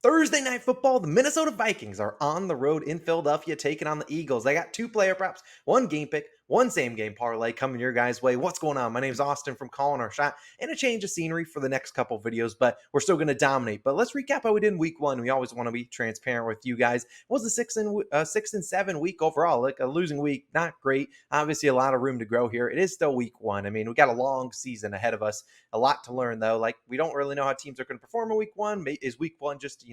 Thursday Night Football, the Minnesota Vikings are on the road in Philadelphia taking on the Eagles. I got two player props, one game pick, one same game parlay coming your guys' way. What's going on? My name's Austin from Calling Our Shot, and a change of scenery for the next couple videos, but we're still going to dominate. But let's recap how we did in week one. We always want to be transparent with you guys. It was a 6-7 week overall, like a losing week, not great. Obviously, a lot of room to grow here. It is still week one. I mean, we got a long season ahead of us, a lot to learn though. Like, we don't really know how teams are going to perform in week one. Is week one just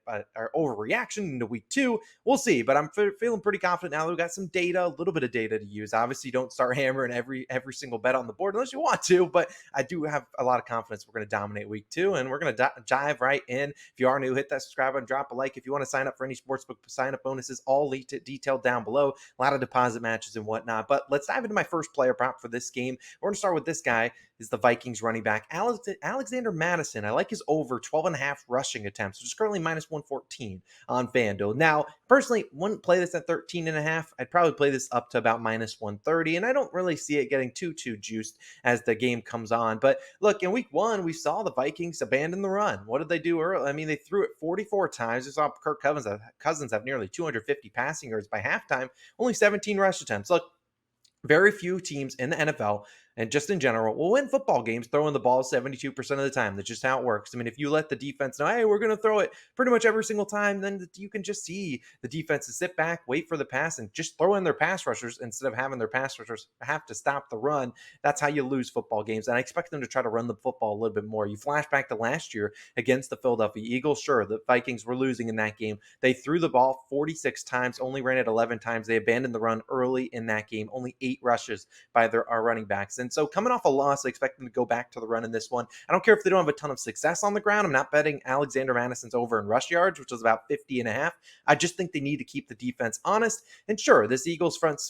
our overreaction into week two? We'll see, but I'm feeling pretty confident now that we've got some data, a little bit of data to use. Obviously, don't start hammering every single bet on the board unless you want to, but I do have a lot of confidence we're going to dominate week two, and we're going to dive right in. If you are new, hit that subscribe button, drop a like. If you want to sign up for any sportsbook sign-up bonuses, all detailed down below. A lot of deposit matches and whatnot, but let's dive into my first player prop for this game. We're going to start with this guy. Is the Vikings running back Alexander Mattison. I like his over 12.5 rushing attempts, which is currently minus 114 on FanDuel. Now, personally, wouldn't play this at 13.5. I'd probably play this up to about minus 130, and I don't really see it getting too juiced as the game comes on. But look, in week one, we saw the Vikings abandon the run. What did they do early? I mean, they threw it 44 times. We saw Kirk Cousins have nearly 250 passing yards by halftime, only 17 rush attempts. Look, very few teams in the NFL and just in general will win football games throwing the ball 72% of the time. That's just how it works. I mean, if you let the defense know, hey, we're going to throw it pretty much every single time, then you can just see the defenses sit back, wait for the pass, and just throw in their pass rushers instead of having their pass rushers have to stop the run. That's how you lose football games. And I expect them to try to run the football a little bit more. You flash back to last year against the Philadelphia Eagles. Sure, the Vikings were losing in that game. They threw the ball 46 times, only ran it 11 times. They abandoned the run early in that game, only 8 rushes by our running backs. And so coming off a loss, I expect them to go back to the run in this one. I don't care if they don't have a ton of success on the ground. I'm not betting Alexander Madison's over in rush yards, which was about 50.5. I just think they need to keep the defense honest. And sure, this Eagles front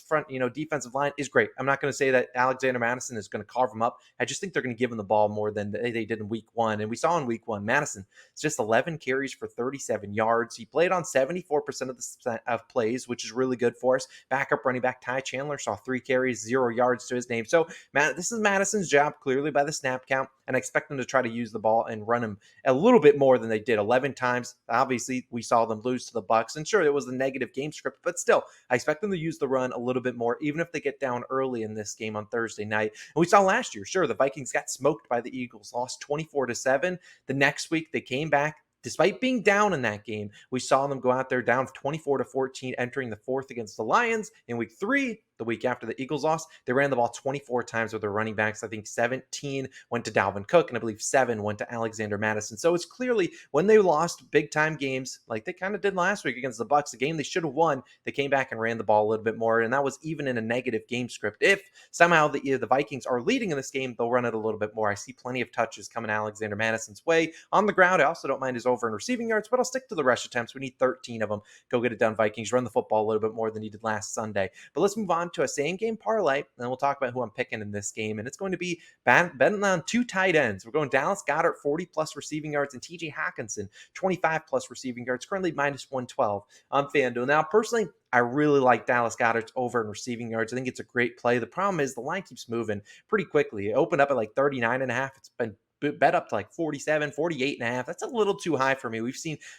defensive line is great. I'm not going to say that Alexander Madison is going to carve them up. I just think they're going to give him the ball more than they did in week one. And we saw in week one, Madison, it's just 11 carries for 37 yards. He played on 74% of plays, which is really good for us. Backup running back Ty Chandler saw 3 carries, 0 yards to his name. So this is Madison's job, clearly by the snap count, and I expect them to try to use the ball and run him a little bit more than they did. 11 times. Obviously, we saw them lose to the Bucs, and sure, it was a negative game script, but still, I expect them to use the run a little bit more, even if they get down early in this game on Thursday night. And we saw last year, sure, the Vikings got smoked by the Eagles, lost 24-7. The next week, they came back. Despite being down in that game, we saw them go out there down 24-14, entering the fourth against the Lions. In week 3, the week after the Eagles lost, they ran the ball 24 times with their running backs. I think 17 went to Dalvin Cook, and I believe 7 went to Alexander Mattison. So it's clearly when they lost big-time games, like they kind of did last week against the Bucs, a game they should have won, they came back and ran the ball a little bit more, and that was even in a negative game script. If somehow the Vikings are leading in this game, they'll run it a little bit more. I see plenty of touches coming Alexander Madison's way. On the ground, I also don't mind his over in receiving yards, but I'll stick to the rush attempts. We need 13 of them. Go get it done, Vikings. Run the football a little bit more than you did last Sunday. But let's move on to a same game parlay, and then we'll talk about who I'm picking in this game. And it's going to be betting on 2 tight ends. We're going Dallas Goedert, 40 plus receiving yards, and TJ Hockenson, 25 plus receiving yards, currently minus 112 on FanDuel. Now, personally, I really like Dallas Goedert's over in receiving yards. I think it's a great play. The problem is the line keeps moving pretty quickly. It opened up at like 39.5. It's been bet up to like 47, 48.5. That's a little too high for me.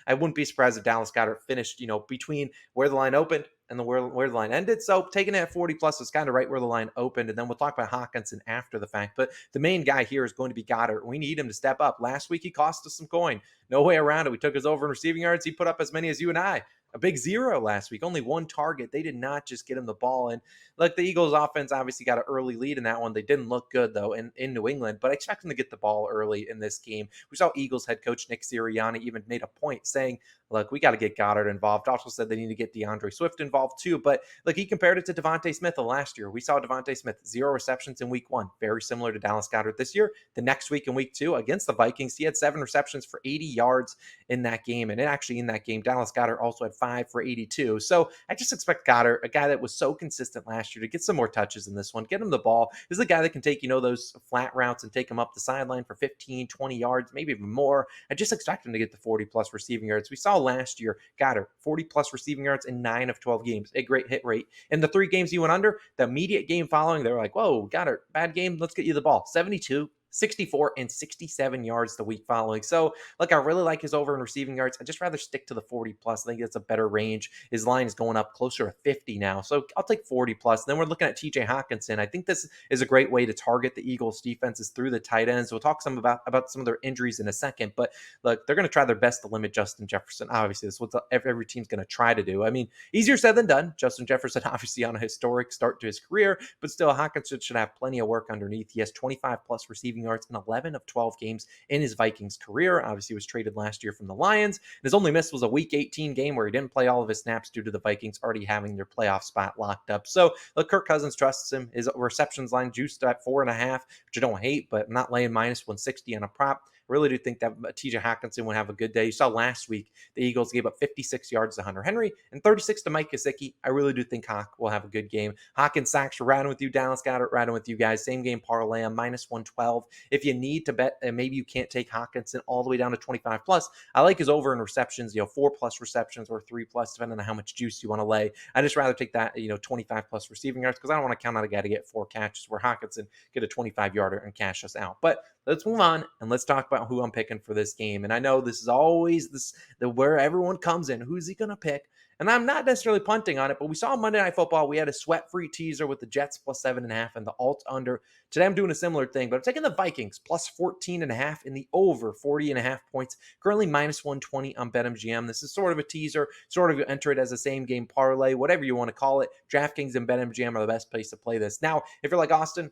I wouldn't be surprised if Dallas Goedert finished, between where the line opened and where the line ended. So taking it at 40 plus is kind of right where the line opened. And then we'll talk about Hockenson after the fact. But the main guy here is going to be Goedert. We need him to step up. Last week, he cost us some coin. No way around it. We took his over in receiving yards. He put up as many as you and I. A big 0 last week, only 1 target. They did not just get him the ball. And look, the Eagles offense obviously got an early lead in that one. They didn't look good, though, in New England, but I expect them to get the ball early in this game. We saw Eagles head coach Nick Sirianni even made a point saying, look, we got to get Goddard involved. Also said they need to get DeAndre Swift involved too. But look, he compared it to Devontae Smith of last year. We saw Devontae Smith 0 receptions in week 1, very similar to Dallas Goedert this year. The next week in week 2 against the Vikings, he had 7 receptions for 80 yards in that game. And actually in that game, Dallas Goedert also had 5 for 82. So I just expect Goddard, a guy that was so consistent last year, to get some more touches in this one. Get him the ball. This is a guy that can take, those flat routes and take him up the sideline for 15, 20 yards, maybe even more. I just expect him to get the 40 plus receiving yards. We saw last year, Goddard, 40 plus receiving yards in 9 of 12 games. A great hit rate. In the 3 games he went under, the immediate game following, they were like, whoa, Goddard, bad game. Let's get you the ball. 72, 64 and 67 yards the week following. So, look, I really like his over in receiving yards. I'd just rather stick to the 40 plus. I think that's a better range. His line is going up closer to 50 now. So I'll take 40 plus. Then we're looking at TJ Hawkinson. I think this is a great way to target the Eagles defenses through the tight ends. We'll talk some about some of their injuries in a second, but look, they're going to try their best to limit Justin Jefferson. Obviously, that's what every team's going to try to do. I mean, easier said than done. Justin Jefferson, obviously, on a historic start to his career, but still, Hawkinson should have plenty of work underneath. He has 25 plus receiving yards in 11 of 12 games in his Vikings career. Obviously, he was traded last year from the Lions. His only miss was a Week 18 game where he didn't play all of his snaps due to the Vikings already having their playoff spot locked up. So, look, Kirk Cousins trusts him. His receptions line juiced at 4.5, which I don't hate, but I'm not laying minus 160 on a prop. Really do think that TJ Hawkinson would have a good day. You saw last week the Eagles gave up 56 yards to Hunter Henry and 36 to Mike Gesicki. I really do think Hawk will have a good game. Hawkins sacks, we're riding with you. Dallas got it, riding with you guys. Same game parlay on minus 112. If you need to bet, and maybe you can't take Hawkinson all the way down to 25 plus, I like his over in receptions, 4 plus receptions or 3 plus, depending on how much juice you want to lay. I just rather take that, 25 plus receiving yards because I don't want to count on a guy to get 4 catches where Hawkinson get a 25 yarder and cash us out. But let's move on and let's talk about who I'm picking for this game. And I know this is always where everyone comes in. Who's he going to pick? And I'm not necessarily punting on it, but we saw Monday Night Football. We had a sweat-free teaser with the Jets plus 7.5 and the alt under. Today I'm doing a similar thing, but I'm taking the Vikings plus 14.5 in the over 40.5 points. Currently minus 120 on BetMGM. This is sort of a teaser, sort of enter it as a same game parlay, whatever you want to call it. DraftKings and BetMGM are the best place to play this. Now, if you're like Austin,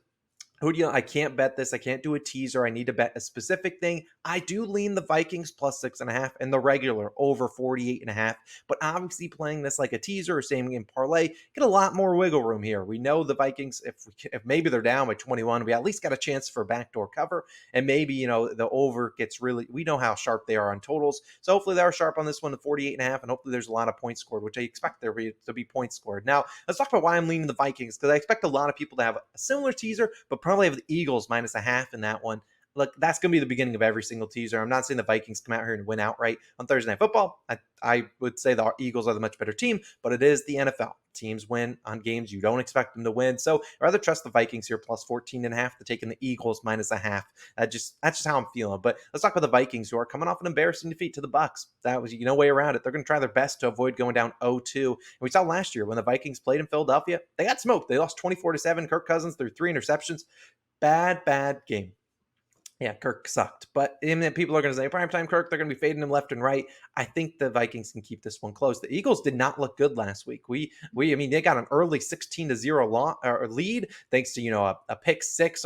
I can't bet this. I can't do a teaser. I need to bet a specific thing. I do lean the Vikings plus 6.5 and the regular over 48.5. But obviously playing this like a teaser or same game parlay, get a lot more wiggle room here. We know the Vikings, if maybe they're down by 21, we at least got a chance for a backdoor cover. And maybe, the over gets really, we know how sharp they are on totals. So hopefully they're sharp on this one, the 48.5. And hopefully there's a lot of points scored, which I expect there to be points scored. Now, let's talk about why I'm leaning the Vikings, because I expect a lot of people to have a similar teaser, but probably have the Eagles minus 0.5 in that one. Look, that's going to be the beginning of every single teaser. I'm not saying the Vikings come out here and win outright on Thursday Night Football. I would say the Eagles are the much better team, but it is the NFL. Teams win on games you don't expect them to win. So I'd rather trust the Vikings here plus 14.5 to taking the Eagles minus 0.5. That's just how I'm feeling. But let's talk about the Vikings, who are coming off an embarrassing defeat to the Bucs. That was no way around it. They're going to try their best to avoid going down 0-2. And we saw last year when the Vikings played in Philadelphia, they got smoked. They lost 24-7. Kirk Cousins threw 3 interceptions. Bad game. Yeah, Kirk sucked. But people are going to say, primetime Kirk, they're going to be fading him left and right. I think the Vikings can keep this one close. The Eagles did not look good last week. They got an early 16-0 lead thanks to, a pick six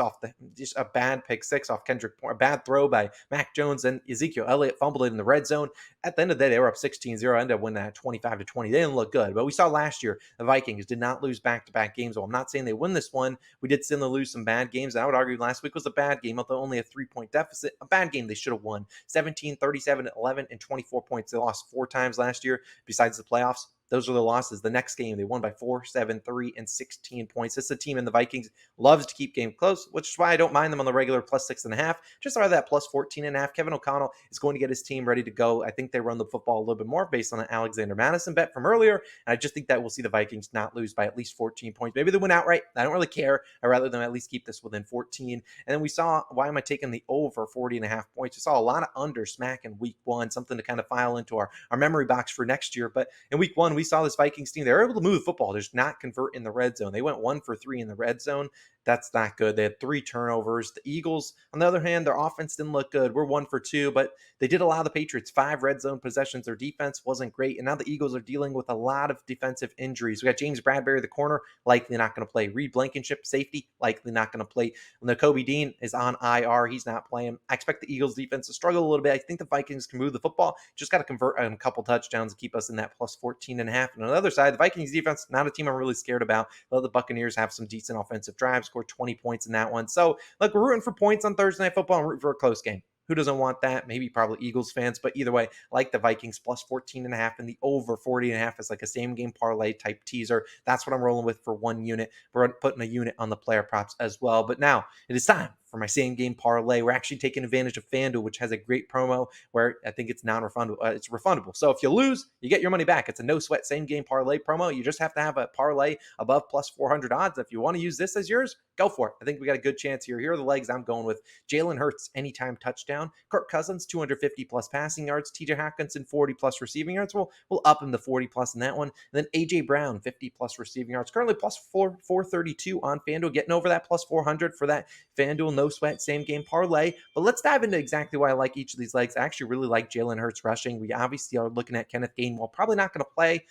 just a bad pick six off Kendrick, a bad throw by Mac Jones, and Ezekiel Elliott fumbled it in the red zone. At the end of the day, they were up 16-0, ended up winning that 25-20. They didn't look good. But we saw last year, the Vikings did not lose back-to-back games. Well, I'm not saying they win this one. We did still lose some bad games. I would argue last week was a bad game, although only a 3-point deficit. A bad game they should have won. 17, 37, 11, and 24 points. They lost 4 times last year besides the playoffs. Those were the losses. The next game, they won by 4, 7, 3, and 16 points. This is a team in the Vikings loves to keep game close, which is why I don't mind them on the regular plus 6.5. Just rather that plus 14.5. Kevin O'Connell is going to get his team ready to go. I think they run the football a little bit more based on the Alexander Madison bet from earlier. And I just think that we'll see the Vikings not lose by at least 14 points. Maybe they win outright. I don't really care. I'd rather them at least keep this within 14. And then we saw, why am I taking the over 40.5 points? We saw a lot of under smack in week 1, something to kind of file into our memory box for next year. But in week 1, we saw this Vikings team, they were able to move the football, just not convert in the red zone. They went 1 for 3 in the red zone. That's not good. They had 3 turnovers. The Eagles, on the other hand, their offense didn't look good. We're 1 for 2, but they did allow the Patriots 5 red zone possessions. Their defense wasn't great, and now the Eagles are dealing with a lot of defensive injuries. We got James Bradbury, the corner, likely not going to play. Reed Blankenship, safety, likely not going to play. Nakobe Dean is on IR. He's not playing. I expect the Eagles defense to struggle a little bit. I think the Vikings can move the football. Just got to convert a couple touchdowns to keep us in that plus 14.5. And on the other side, the Vikings defense, not a team I'm really scared about. Let the Buccaneers have some decent offensive drives, score 20 points in that one. So, look, we're rooting for points on Thursday Night Football and rooting for a close game. Who doesn't want that? Maybe probably Eagles fans, but either way, I like the Vikings plus 14.5 and the over 40.5 is like a same game parlay type teaser. That's what I'm rolling with for 1 unit. We're putting a unit on the player props as well. But now it is time for my same game parlay, we're actually taking advantage of FanDuel, which has a great promo where I think it's non-refundable. It's refundable. So if you lose, you get your money back. It's a no sweat same game parlay promo. You just have to have a parlay above plus 400 odds. If you want to use this as yours, go for it. I think we got a good chance here. Here are the legs I'm going with. Jalen Hurts, anytime touchdown. Kirk Cousins, 250 plus passing yards. TJ Hockenson, 40 plus receiving yards. We'll up him to 40 plus in that one. And then AJ Brown, 50 plus receiving yards. Currently plus 432 on FanDuel, getting over that plus 400 for that FanDuel no sweat same game parlay. But let's dive into exactly why I like each of these legs. I actually really like Jalen Hurts rushing. We obviously are looking at Kenneth Gainwell, probably not going to play.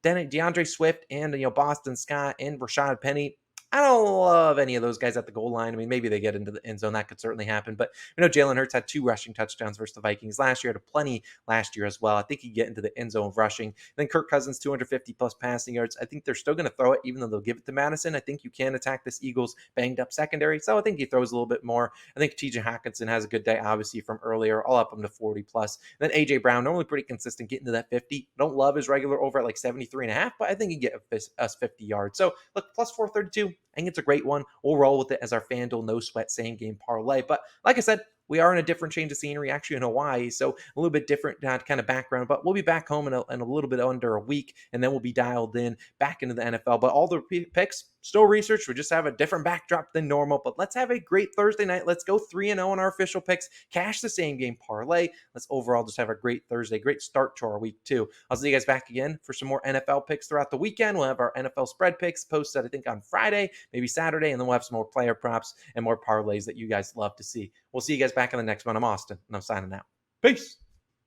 Then DeAndre Swift and Boston Scott and Rashad Penny. I don't love any of those guys at the goal line. I mean, maybe they get into the end zone. That could certainly happen. But Jalen Hurts had 2 rushing touchdowns versus the Vikings last year. Had plenty last year as well. I think he'd get into the end zone of rushing. Then Kirk Cousins, 250 plus passing yards. I think they're still going to throw it, even though they'll give it to Madison. I think you can attack this Eagles banged up secondary. So I think he throws a little bit more. I think TJ Hockenson has a good day, obviously, from earlier. I'll up him to 40 plus. And then AJ Brown, normally pretty consistent, getting to that 50. Don't love his regular over at like 73.5, but I think he get us 50 yards. So look, plus 432. I think it's a great one. We'll roll with it as our FanDuel no sweat same game parlay. But like I said, we are in a different change of scenery, actually in Hawaii, so a little bit different kind of background, but we'll be back home in a little bit under a week, and then we'll be dialed in back into the NFL. But all the picks, still research. We just have a different backdrop than normal, but let's have a great Thursday night. Let's go 3-0 on our official picks, cash the same game parlay. Let's overall just have a great Thursday, great start to our week too. I'll see you guys back again for some more NFL picks throughout the weekend. We'll have our NFL spread picks posted, I think, on Friday, maybe Saturday, and then we'll have some more player props and more parlays that you guys love to see. We'll see you guys back in the next one. I'm Austin, and I'm signing out. Peace.